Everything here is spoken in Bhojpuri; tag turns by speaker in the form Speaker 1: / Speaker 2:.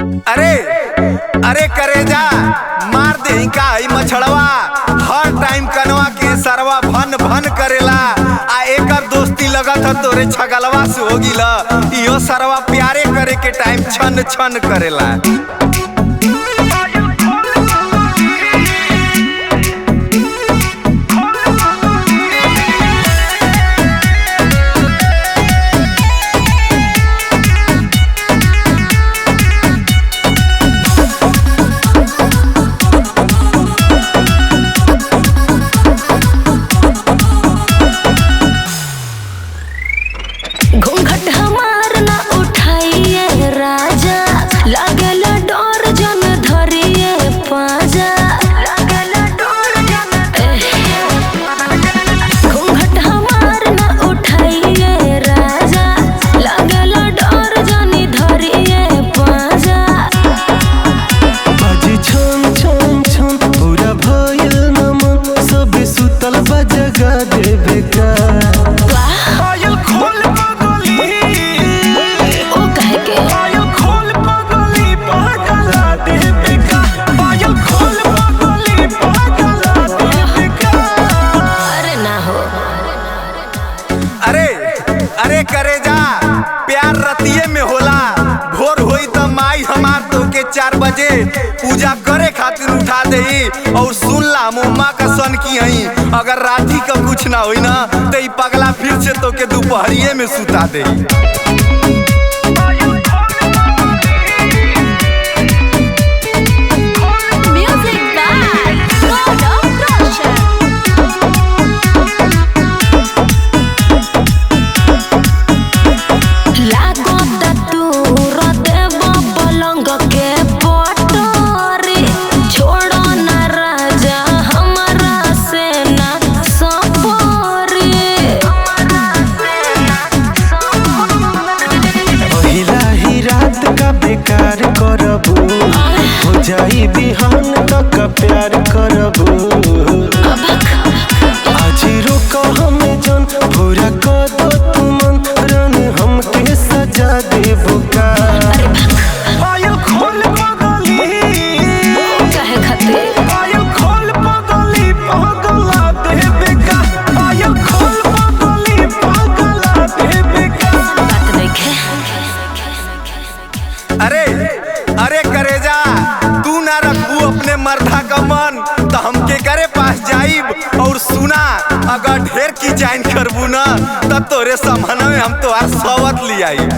Speaker 1: अरे अरे करेजा मार दे का मछड़वा हर टाइम कनवा के सरवा भन भन करेला आ एकर दोस्ती लगत है तोरे छगलवा से हो गिला। इहो सरवा प्यारे करे के टाइम छन छन करेला।
Speaker 2: घूंघट हमार ना उठाइए राजा, लागेला डोर जन धरिए पाजा, लागेला डोर जन घूंघट हमार ना उठाइए राजा, लागेला डोर जन धरिए पाजा।
Speaker 3: बाजी छन छन छन पूरा भइल नमन, सब सुतल बा जगा देवे का।
Speaker 1: अरे करेजा प्यार रतिये में होला। भोर होई त माई हमार तो के 4 बजे पूजा करे खातिर उठा देही। और सुन ला मुम्मा का सन की हई, अगर राती का कुछ ना होई ना तो ई पगला फिर से तो के दोपहरिये में सुता देही।
Speaker 3: बेकार करबू हो जाई बिहान तक प्यार करबू। आज रुक हमें जन पूरा कर दो तुमन रन हमके सजा देबू का। पायल खोल पगली
Speaker 2: काहे खातिर
Speaker 3: पायल खोल पगली पगला देबे का। पायल खोल पगली पगला देबे का।
Speaker 2: बात देखे।
Speaker 1: अरे अरे करेजा तू ना रखू अपने मर्दा का मन तो हमके करे पास जाइब। और सुना अगर ढेर की जाइन करबू ना तो तोरे सामान में हम तो सवत ले आई।